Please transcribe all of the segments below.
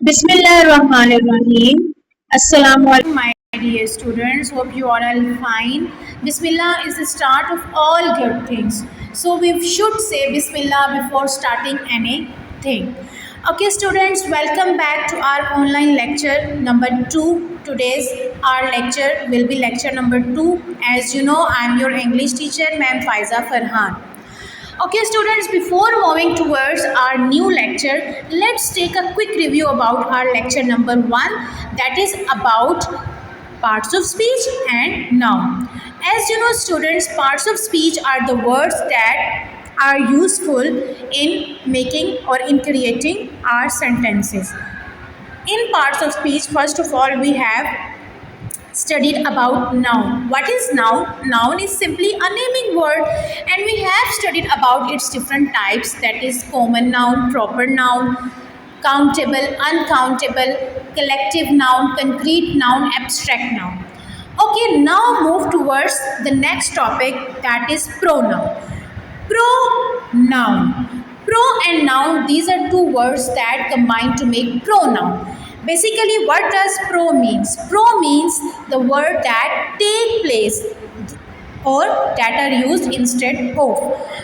Bismillahirrahmanirrahim. Assalamu alaikum, my dear students. Hope you are all fine. Bismillah is the start of all good things. So we should say Bismillah before starting anything. Okay, students, welcome back to our online lecture number 2. Today's our lecture will be lecture number 2. As you know, I am your English teacher, Ma'am Faiza Farhan. Okay, students, before moving towards our new lecture, let's take a quick review about our lecture number 1, that is about parts of speech and noun. As you know, students, parts of speech are the words that are useful in making or in creating our sentences. In parts of speech, first of all, we have studied about noun. What is noun? Noun is simply a naming word, and we have studied about its different types, that is common noun, proper noun, countable, uncountable, collective noun, concrete noun, abstract noun. Okay, now move towards the next topic, that is pronoun. Pronoun. Pro and noun, these are two words that combine to make pronoun. Basically, what does pro means? Pro means the word that take place or that are used instead of.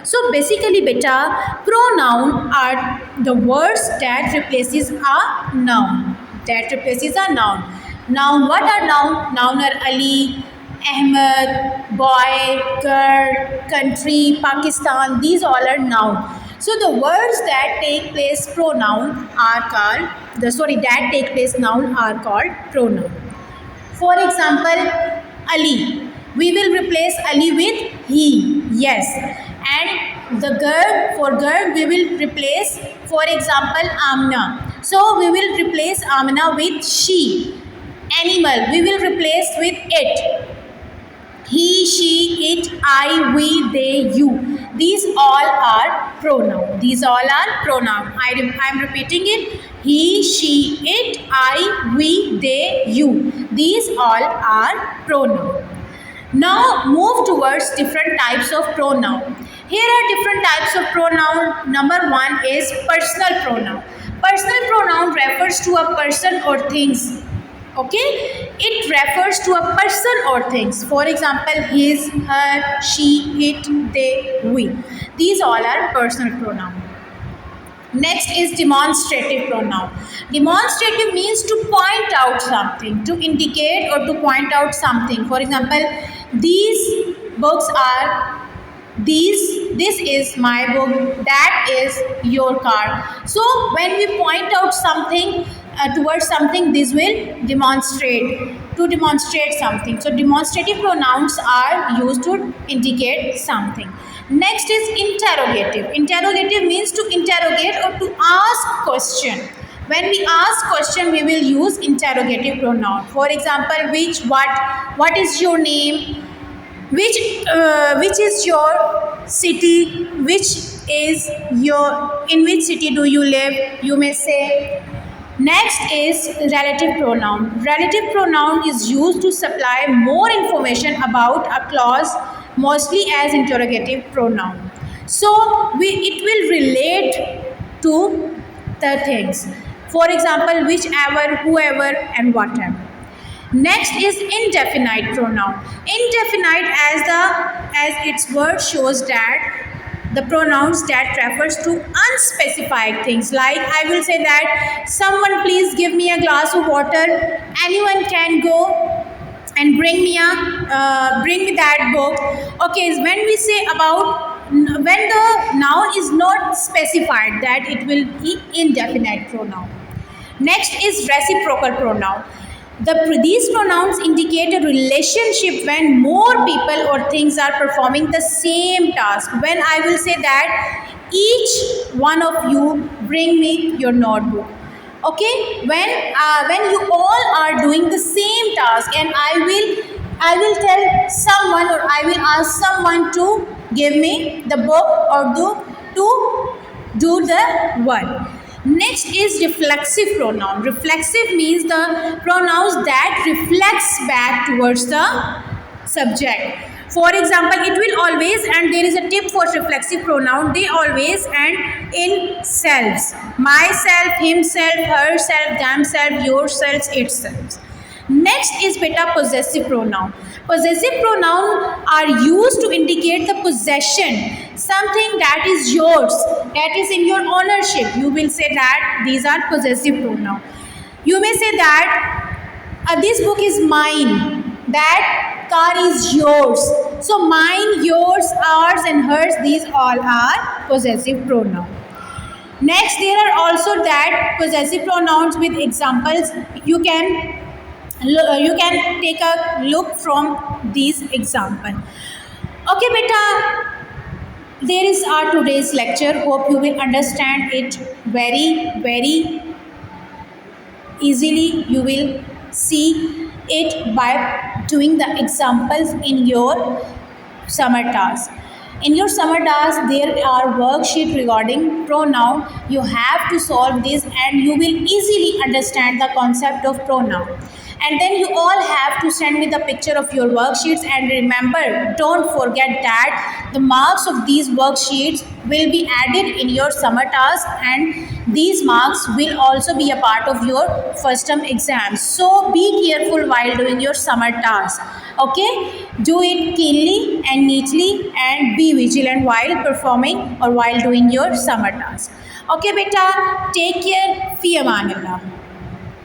So basically, beta, pronoun are the words that replaces a noun. That replaces a noun. Noun, what are noun? Noun are Ali, Ahmed, boy, girl, country, Pakistan. These all are noun. So the words that take place pronoun are called that take place noun are called pronoun. For example, Ali. We will replace Ali with he. Yes. And the girl, for girl, we will replace, for example, Amna. So we will replace Amna with she. Animal, we will replace with it. He, she, it, I, we, they, you. These all are pronoun. These all are pronoun. I am repeating it. He, she, it, I, we, they, you. These all are pronoun. Now move towards different types of pronoun. Here are different types of pronoun. Number 1 is personal pronoun. Personal pronoun refers to a person or things. Okay, it refers to a person or things. For example, his, her, she, it, they, we. These all are personal pronoun. Next is demonstrative pronoun. Demonstrative means to point out something, to indicate or to point out something. For example, these books are this is my book, that is your car. So when we point out something towards something, this will demonstrate, to demonstrate something. So demonstrative pronouns are used to indicate something. Next is interrogative. Interrogative means to interrogate or to ask question. When we ask question, we will use interrogative pronoun. For example, which, what is your name, which is your city, in which city do you live, you may say. Next is relative pronoun. Relative pronoun is used to supply more information about a clause, mostly as interrogative pronoun. So it will relate to the things. For example, whichever, whoever, and whatever. Next is indefinite pronoun. Indefinite, as its word shows, that the pronouns that refers to unspecified things. Like I will say that someone please give me a glass of water. Anyone can go and bring me that book. Okay, when we say about, when the noun is not specified, that it will be indefinite pronoun. Next is reciprocal pronoun. These pronouns indicate a relationship when more people or things are performing the same task. When I will say that each one of you bring me your notebook. Okay, when you all are doing the same task, and I will tell someone, or I will ask someone to give me the book or to do the work. Next is reflexive pronoun. Reflexive means the pronouns that reflects back towards the subject. For example, it will always, and there is a tip for reflexive pronoun, they always end in selves. Myself, himself, herself, themselves, yourselves, itself. Next is beta possessive pronoun. Possessive pronoun are used to indicate the possession, something that is yours, that is in your ownership. You will say that these are possessive pronoun. You may say that this book is mine, that car is yours. So mine, yours, ours and hers, these all are possessive pronoun. Next, there are also that possessive pronouns with examples. You can take a look from these example. Okay, beta, there is our today's lecture. Hope you will understand it very easily. You will see it by doing the examples in your summer task. In your summer task, there are worksheet regarding pronoun. You have to solve this and you will easily understand the concept of pronoun. And then you all have to send me the picture of your worksheets, and remember, don't forget that the marks of these worksheets will be added in your summer task, and these marks will also be a part of your first term exam. So be careful while doing your summer task. Okay, do it keenly and neatly and be vigilant while performing or while doing your summer task. Okay beta, take care. Fi amanillah.